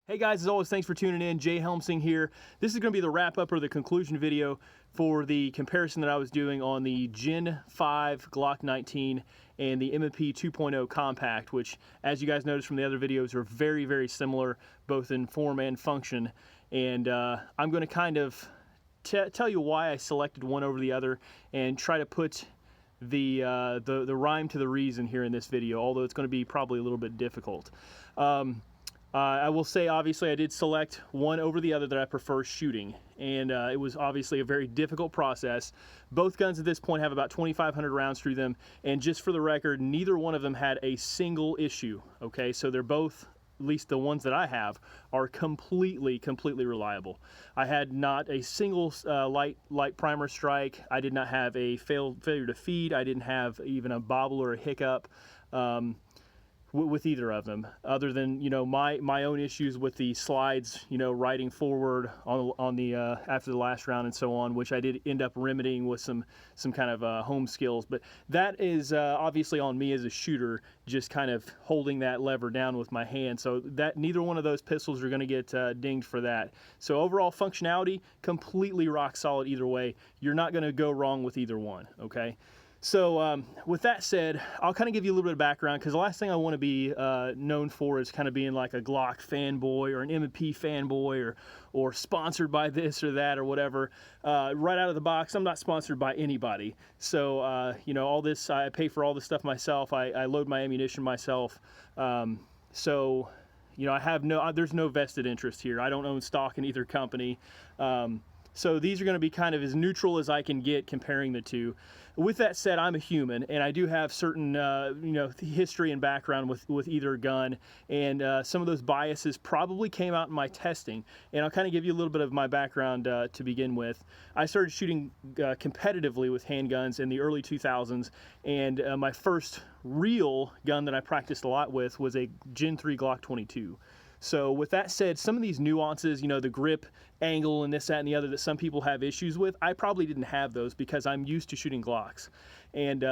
Hey guys, as always, thanks for tuning in. Jay Helmsing here. This is going to be the wrap-up or the conclusion video for the comparison that I was doing on the Gen 5 Glock 19 and the M&P 2.0 Compact, which, as you guys noticed from the other videos, are very, very similar, both in form and function. And I'm going to kind of tell you why I selected one over the other and try to put the rhyme to the reason here in this video, although it's going to be probably a little bit difficult. I will say, obviously, I did select one over the other that I prefer shooting, and it was obviously a very difficult process. Both guns at this point have about 2,500 rounds through them, and just for the record, neither one of them had a single issue, okay? So they're both, at least the ones that I have, are completely reliable. I had not a single light primer strike. I did not have a failure to feed. I didn't have even a bobble or a hiccup. With either of them, other than, you know, my own issues with the slides, you know, riding forward on the after the last round and so on, which I did end up remedying with some kind of home skills. But that is obviously on me as a shooter, just kind of holding that lever down with my hand. So that neither one of those pistols are going to get dinged for that. So overall functionality, completely rock solid either way. You're not going to go wrong with either one, okay? So with that said, I'll kind of give you a little bit of background, because the last thing I want to be known for is kind of being like a Glock fanboy or an M&P fanboy or sponsored by this or that or whatever. Right out of the box, I'm not sponsored by anybody. So, you know, all this, I pay for all this stuff myself. I load my ammunition myself. So, you know, I have there's no vested interest here. I don't own stock in either company. So these are going to be kind of as neutral as I can get comparing the two. With that said, I'm a human, and I do have certain, you know, history and background with either gun, and some of those biases probably came out in my testing. And I'll kind of give you a little bit of my background to begin with. I started shooting competitively with handguns in the early 2000s, and my first real gun that I practiced a lot with was a Gen 3 Glock 22. So with that said, some of these nuances, you know, the grip angle and this, that, and the other that some people have issues with, I probably didn't have those because I'm used to shooting Glocks. And,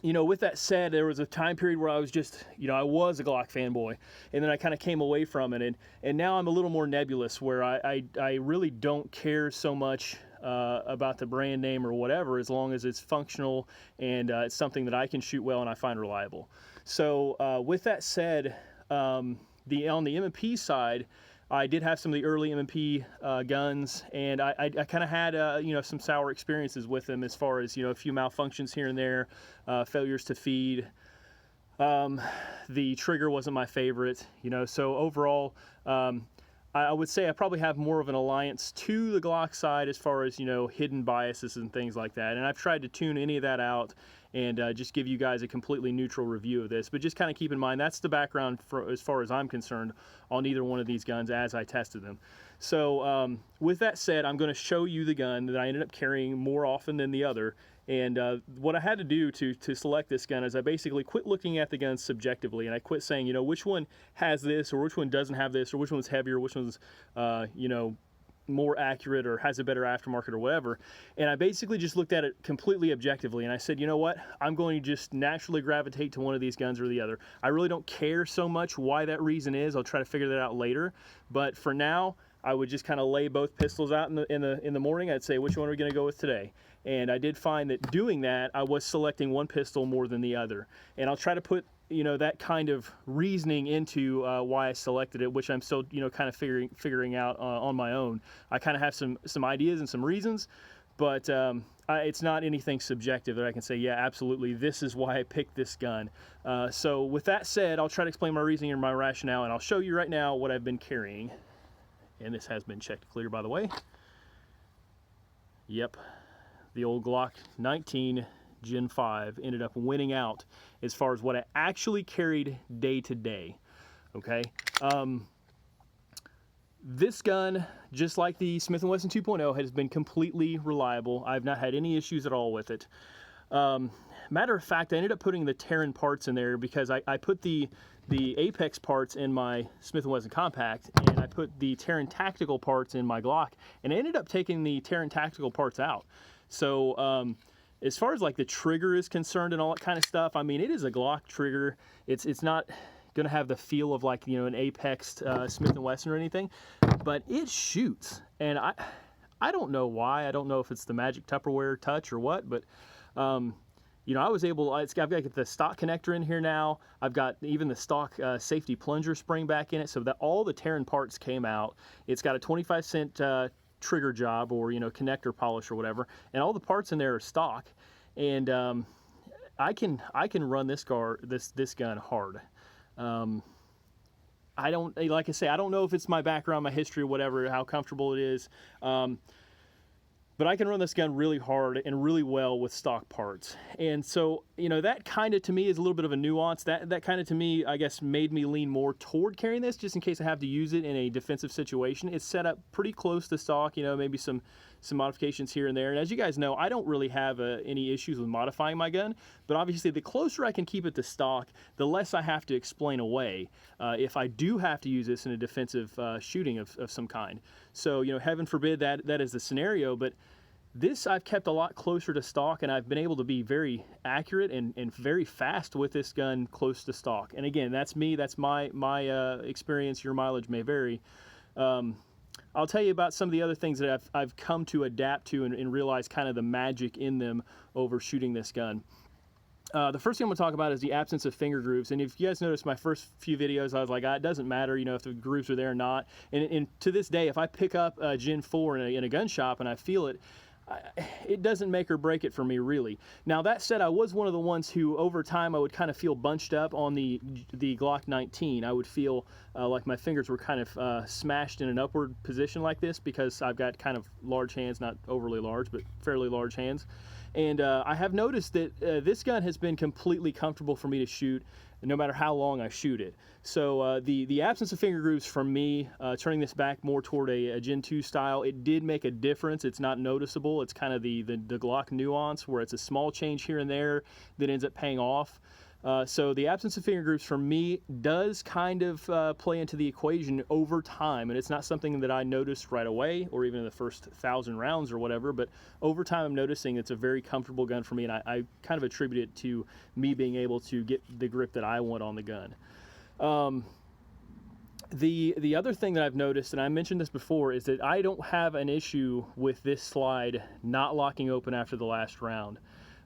you know, with that said, there was a time period where I was just, you know, I was a Glock fanboy, and then I kind of came away from it. And now I'm a little more nebulous, where I really don't care so much about the brand name or whatever, as long as it's functional and it's something that I can shoot well and I find reliable. So with that said, on the M&P side, I did have some of the early M&P guns, and I kind of had you know, some sour experiences with them, as far as, you know, a few malfunctions here and there, failures to feed. The trigger wasn't my favorite, you know. So overall, I would say I probably have more of an alliance to the Glock side as far as, you know, hidden biases and things like that. And I've tried to tune any of that out and just give you guys a completely neutral review of this. But just kind of keep in mind, that's the background for, as far as I'm concerned, on either one of these guns as I tested them. So with that said, I'm going to show you the gun that I ended up carrying more often than the other. And what I had to do to select this gun is I basically quit looking at the guns subjectively, and I quit saying, you know, which one has this or which one doesn't have this, or which one's heavier, which one's, you know, more accurate or has a better aftermarket or whatever. And I basically just looked at it completely objectively, and I said, you know what, I'm going to just naturally gravitate to one of these guns or the other. I really don't care so much why that reason is. I'll try to figure that out later, but for now I would just kind of lay both pistols out in the morning. I'd say, which one are we going to go with today? And I did find that doing that, I was selecting one pistol more than the other. And I'll try to put, you know, that kind of reasoning into why I selected it, which I'm still, you know, kind of figuring out on my own. I kind of have some ideas and some reasons, but it's not anything subjective that I can say, yeah, absolutely, this is why I picked this gun. So with that said, I'll try to explain my reasoning and my rationale, and I'll show you right now what I've been carrying. And this has been checked clear, by the way. Yep, the old Glock 19 Gen 5 ended up winning out as far as what I actually carried day to day, okay? This gun, just like the Smith & Wesson 2.0, has been completely reliable. I've not had any issues at all with it. Matter of fact, I ended up putting the Terran parts in there because I put the Apex parts in my Smith & Wesson Compact, and I put the Terran Tactical parts in my Glock, and I ended up taking the Terran Tactical parts out. So as far as like the trigger is concerned and all that kind of stuff, I mean, it is a Glock trigger. It's not gonna have the feel of like, you know, an Apex Smith & Wesson or anything, but it shoots, and I don't know why. I don't know if it's the magic Tupperware touch or what, but you know, I was able, I've got to get the stock connector in here now. I've got even the stock safety plunger spring back in it, so that all the Terran parts came out. It's got a 25-cent trigger job, or, you know, connector polish or whatever, and all the parts in there are stock. And I can run this gun hard. I don't, like I say, I don't know if it's my background, my history, or whatever, how comfortable it is. But I can run this gun really hard and really well with stock parts. And so, you know, that kind of to me is a little bit of a nuance. That kind of to me, I guess, made me lean more toward carrying this just in case I have to use it in a defensive situation. It's set up pretty close to stock, you know, maybe some modifications here and there. And as you guys know, I don't really have any issues with modifying my gun, but obviously the closer I can keep it to stock, the less I have to explain away if I do have to use this in a defensive shooting of some kind. So, you know, heaven forbid that is the scenario, but this I've kept a lot closer to stock, and I've been able to be very accurate and very fast with this gun close to stock. And again, that's me, that's my experience. Your mileage may vary. I'll tell you about some of the other things that I've come to adapt to and realize kind of the magic in them over shooting this gun. The first thing I'm going to talk about is the absence of finger grooves. And if you guys noticed my first few videos, I was like, it doesn't matter, you know, if the grooves are there or not. And to this day, if I pick up Gen 4 in a gun shop and I feel it, it doesn't make or break it for me, really. Now, that said, I was one of the ones who, over time, I would kind of feel bunched up on the Glock 19. I would feel like my fingers were kind of smashed in an upward position like this, because I've got kind of large hands, not overly large, but fairly large hands. And I have noticed that this gun has been completely comfortable for me to shoot, no matter how long I shoot it. So the absence of finger grooves for me, turning this back more toward a Gen 2 style, it did make a difference. It's not noticeable. It's kind of the Glock nuance, where it's a small change here and there that ends up paying off. So the absence of finger grooves for me does kind of play into the equation over time, and it's not something that I noticed right away or even in the first 1,000 rounds or whatever, but over time I'm noticing it's a very comfortable gun for me, and I kind of attribute it to me being able to get the grip that I want on the gun. The other thing that I've noticed, and I mentioned this before, is that I don't have an issue with this slide not locking open after the last round,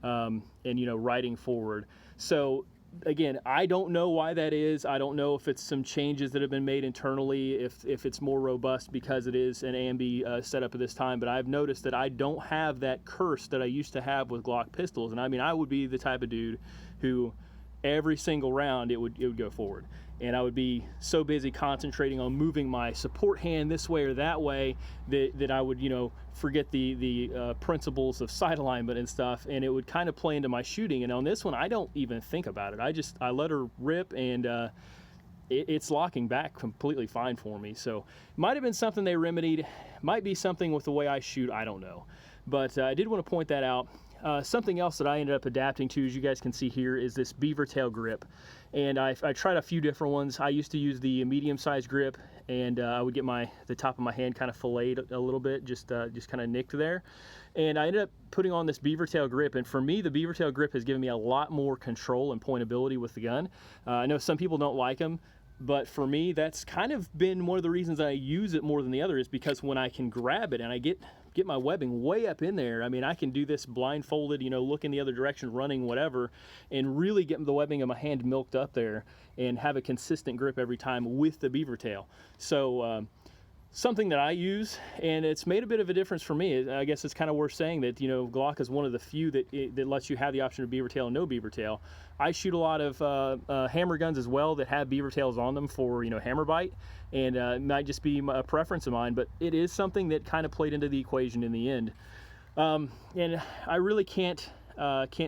and, you know, riding forward. So again, I don't know why that is. I don't know if it's some changes that have been made internally, if it's more robust because it is an AMB setup at this time, but I've noticed that I don't have that curse that I used to have with Glock pistols. And I mean, I would be the type of dude who every single round it would go forward, and I would be so busy concentrating on moving my support hand this way or that way that I would, you know, forget the principles of sight alignment and stuff, and it would kind of play into my shooting. And on this one, I don't even think about it. I let her rip, and it's locking back completely fine for me. So it might have been something they remedied, might be something with the way I shoot, I don't know. But I did want to point that out. Something else that I ended up adapting to, as you guys can see here, is this beaver tail grip. And I tried a few different ones. I used to use the medium-sized grip, and I would get the top of my hand kind of filleted a little bit, just kind of nicked there. And I ended up putting on this beaver tail grip, and for me, the beaver tail grip has given me a lot more control and pointability with the gun. I know some people don't like them, but for me, that's kind of been one of the reasons I use it more than the other, is because when I can grab it and I get my webbing way up in there, I mean, I can do this blindfolded, you know, look in the other direction, running, whatever, and really get the webbing of my hand milked up there and have a consistent grip every time with the beaver tail. So something that I use, and it's made a bit of a difference for me. I guess it's kind of worth saying that, you know, Glock is one of the few that lets you have the option of beaver tail and no beaver tail. I shoot a lot of hammer guns as well that have beaver tails on them for, you know, hammer bite, and it might just be a preference of mine, but it is something that kind of played into the equation in the end. And I really can't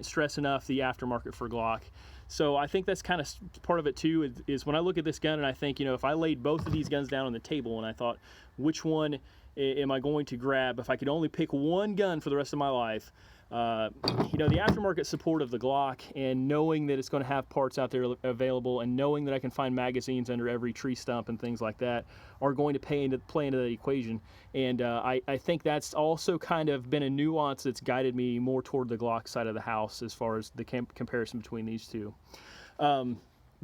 stress enough the aftermarket for Glock. So I think that's kind of part of it too, is when I look at this gun and I think, you know, if I laid both of these guns down on the table and I thought, which one am I going to grab if I could only pick one gun for the rest of my life? You know, the aftermarket support of the Glock, and knowing that it's going to have parts out there available, and knowing that I can find magazines under every tree stump and things like that, are going to play into the equation. And I think that's also kind of been a nuance that's guided me more toward the Glock side of the house as far as the comparison between these two.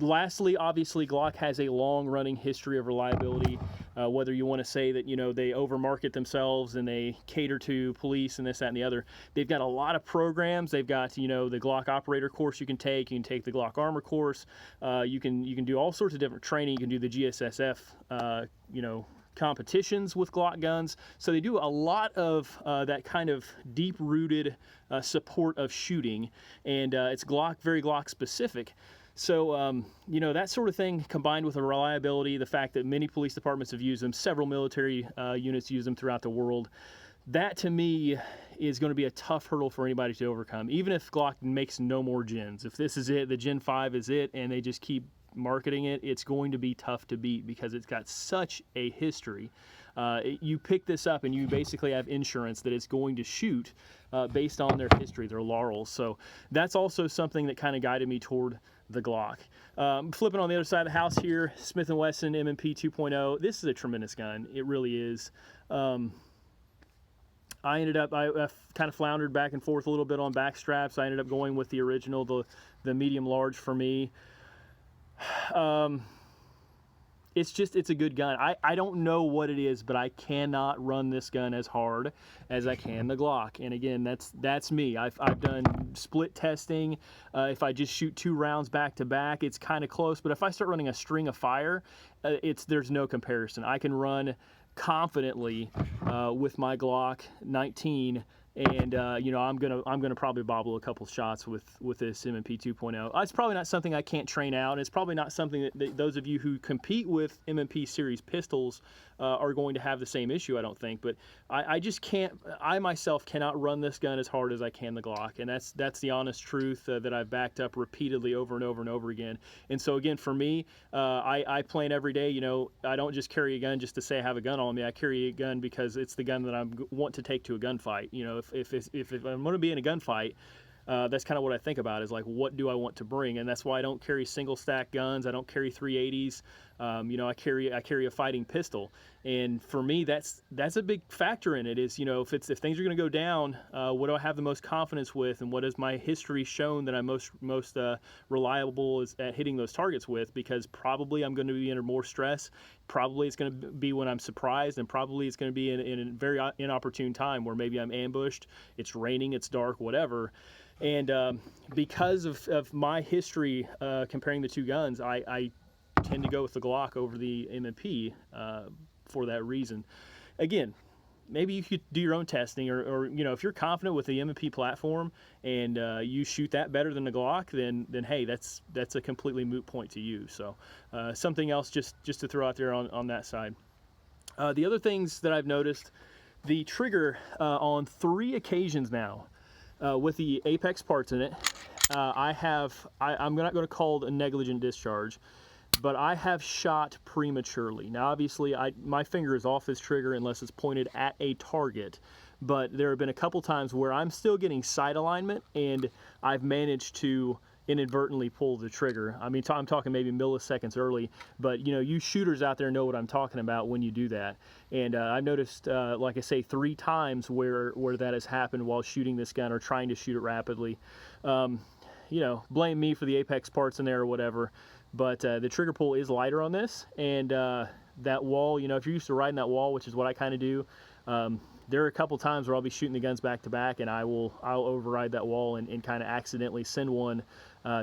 Lastly, obviously, Glock has a long-running history of reliability. Whether you want to say that, you know, they overmarket themselves and they cater to police and this, that, and the other, they've got a lot of programs. They've got, you know, the Glock operator course you can take. You can take the Glock armor course. You can do all sorts of different training. You can do the GSSF, you know, competitions with Glock guns. So they do a lot of that kind of deep-rooted support of shooting, and it's very Glock specific. So, you know, that sort of thing combined with the reliability, the fact that many police departments have used them, several military units use them throughout the world, that to me is going to be a tough hurdle for anybody to overcome, even if Glock makes no more gens. If this is it, the Gen 5 is it, and they just keep marketing it, it's going to be tough to beat because it's got such a history. You pick this up and you basically have insurance that it's going to shoot based on their history, their laurels. So that's also something that kind of guided me toward the Glock. Flipping on the other side of the house here, Smith & Wesson M&P 2.0. This is a tremendous gun. It really is. I kind of floundered back and forth a little bit on back straps. I ended up going with the original, the medium large for me. It's a good gun. I don't know what it is, but I cannot run this gun as hard as I can the Glock. And again, that's me. I've done split testing. If I just shoot 2 rounds back to back, it's kind of close. But if I start running a string of fire, there's no comparison. I can run confidently with my Glock 19. And you know, I'm gonna probably bobble a couple shots with this M&P 2.0. It's probably not something I can't train out. It's probably not something that those of you who compete with M&P series pistols are going to have the same issue, I don't think. But I just can't. I myself cannot run this gun as hard as I can the Glock, and that's the honest truth that I've backed up repeatedly over and over and over again. And so again, for me, I plan every day. You know, I don't just carry a gun just to say I have a gun on me. I carry a gun because it's the gun that I want to take to a gunfight. You know, if I'm going to be in a gunfight, that's kind of what I think about, is like, what do I want to bring? And that's why I don't carry single stack guns. I don't carry 380s. You know, I carry a fighting pistol, and for me, that's a big factor in it. Is, you know, if things are going to go down, what do I have the most confidence with, and what has my history shown that I'm most reliable is at hitting those targets with? Because probably I'm going to be under more stress. Probably it's going to be when I'm surprised, and probably it's going to be in a very inopportune time where maybe I'm ambushed, it's raining, it's dark, whatever. And because of my history comparing the two guns, I tend to go with the Glock over the M&P for that reason. Again, maybe you could do your own testing, or you know, if you're confident with the M&P platform and you shoot that better than the Glock, then hey, that's a completely moot point to you. So something else just to throw out there on that side. The other things that I've noticed, the trigger on 3 occasions now with the Apex parts in it, I'm not going to call it a negligent discharge, but I have shot prematurely. Now, obviously, my finger is off this trigger unless it's pointed at a target, but there have been a couple times where I'm still getting sight alignment, and I've managed to inadvertently pull the trigger. I mean, I'm talking maybe milliseconds early, but you know, you shooters out there know what I'm talking about when you do that. And I've noticed, like I say, 3 times where that has happened while shooting this gun or trying to shoot it rapidly. You know, blame me for the Apex parts in there or whatever, but the trigger pull is lighter on this, and that wall, you know, if you're used to riding that wall, which is what I kind of do, there are a couple times where I'll be shooting the guns back to back, and I'll override that wall and kind of accidentally send one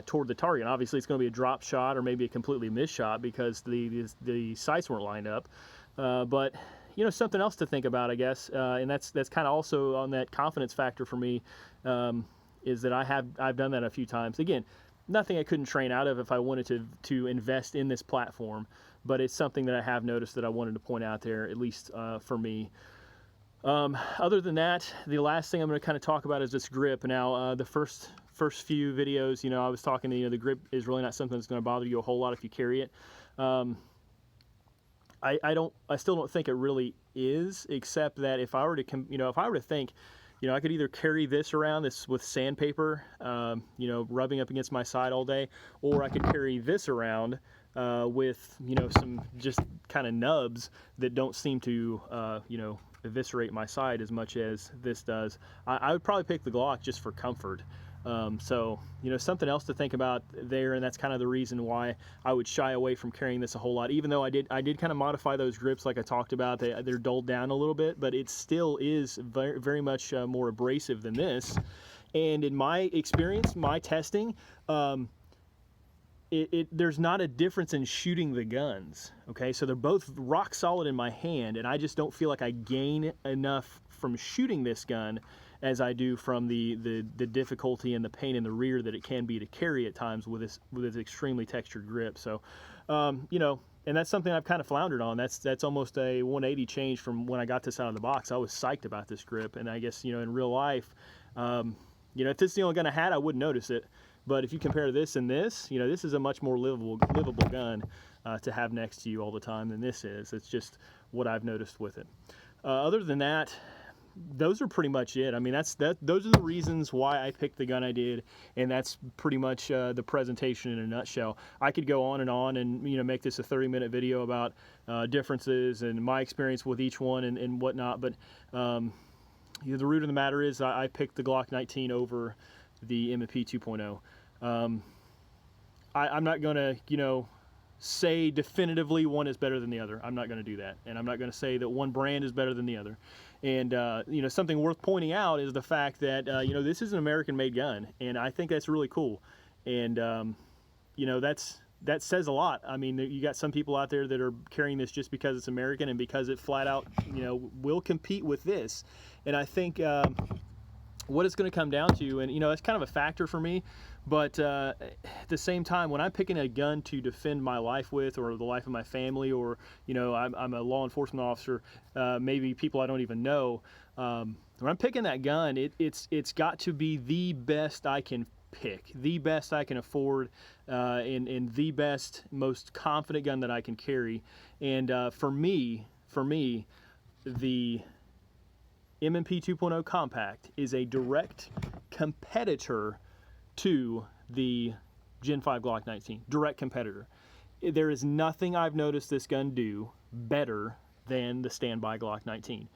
toward the target. And obviously, it's going to be a drop shot or maybe a completely missed shot because the sights weren't lined up. But you know, something else to think about, I guess, and that's kind of also on that confidence factor for me, is that I've done that a few times. Again, nothing I couldn't train out of if I wanted to invest in this platform, but it's something that I have noticed that I wanted to point out there, at least for me. Other than that, the last thing I'm going to kind of talk about is this grip. Now, the first few videos, you know, I was talking, you know, the grip is really not something that's going to bother you a whole lot if you carry it. I still don't think it really is, except that if I were to think, you know, I could either carry this around with sandpaper, you know, rubbing up against my side all day, or I could carry this around with, you know, some just kind of nubs that don't seem to, you know, eviscerate my side as much as this does. I would probably pick the Glock just for comfort. So, you know, something else to think about there, and that's kind of the reason why I would shy away from carrying this a whole lot. Even though I did kind of modify those grips like I talked about. They're dulled down a little bit, but it still is very, very much more abrasive than this. And in my experience, my testing, there's not a difference in shooting the guns. Okay, so they're both rock solid in my hand, and I just don't feel like I gain enough from shooting this gun as I do from the difficulty and the pain in the rear that it can be to carry at times with this extremely textured grip. So, you know, and that's something I've kind of floundered on. That's almost a 180 change from when I got this out of the box. I was psyched about this grip, and I guess, you know, in real life, you know, if this is the only gun I had, I wouldn't notice it. But if you compare this and this, you know, this is a much more livable gun to have next to you all the time than this is. It's just what I've noticed with it. Other than that, those are pretty much it. I mean, those are the reasons why I picked the gun I did, and that's pretty much the presentation in a nutshell. I could go on and, you know, make this a 30-minute video about differences and my experience with each one and whatnot, but you know, the root of the matter is I picked the Glock 19 over the M&P 2.0. I'm not going to, you know, say definitively one is better than the other. I'm not going to do that. And I'm not going to say that one brand is better than the other. And, you know, something worth pointing out is the fact that, you know, this is an American-made gun, and I think that's really cool. And, you know, that says a lot. I mean, you got some people out there that are carrying this just because it's American and because it flat out, you know, will compete with this. And I think what it's going to come down to, and, you know, it's kind of a factor for me, but at the same time, when I'm picking a gun to defend my life with, or the life of my family, or, you know, I'm a law enforcement officer, maybe people I don't even know, when I'm picking that gun, it's got to be the best I can pick, the best I can afford, and the best, most confident gun that I can carry. And for me, the M&P 2.0 Compact is a direct competitor to the Gen 5 Glock 19. Direct competitor. There is nothing I've noticed this gun do better than the standby Glock 19.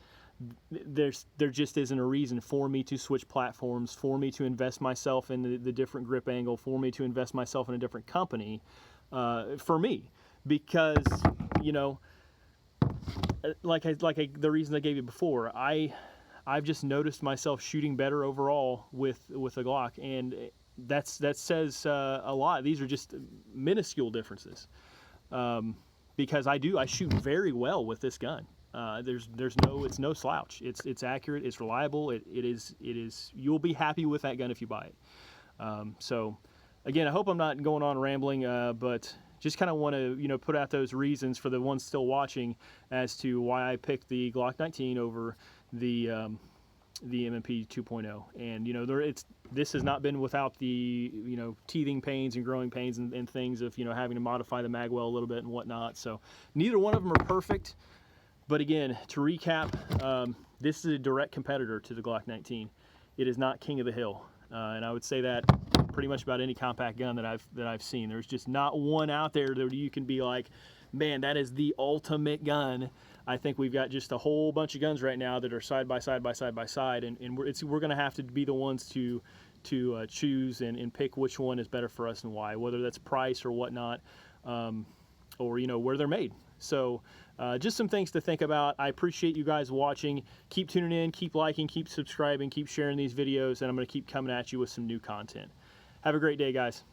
There just isn't a reason for me to switch platforms, for me to invest myself in the different grip angle, for me to invest myself in a different company, for me, because, you know, the reason I gave you before, I've just noticed myself shooting better overall with a Glock, and that says a lot. These are just minuscule differences, because I shoot very well with this gun. It's no slouch. It's accurate. It's reliable. It is. You'll be happy with that gun if you buy it. So, again, I hope I'm not going on rambling, but just kind of want to, you know, put out those reasons for the ones still watching as to why I picked the Glock 19 over the M&P 2.0. And, you know, this has not been without the, you know, teething pains and growing pains and things of, you know, having to modify the magwell a little bit and whatnot. So neither one of them are perfect. But again, to recap, this is a direct competitor to the Glock 19. It is not king of the hill, and I would say that pretty much about any compact gun that I've seen. There's just not one out there that you can be like, man, that is the ultimate gun. I think we've got just a whole bunch of guns right now that are side by side, and we're going to have to be the ones to choose and pick which one is better for us and why, whether that's price or whatnot, or, you know, where they're made. So just some things to think about. I appreciate you guys watching. Keep tuning in, keep liking, keep subscribing, keep sharing these videos, and I'm going to keep coming at you with some new content. Have a great day, guys.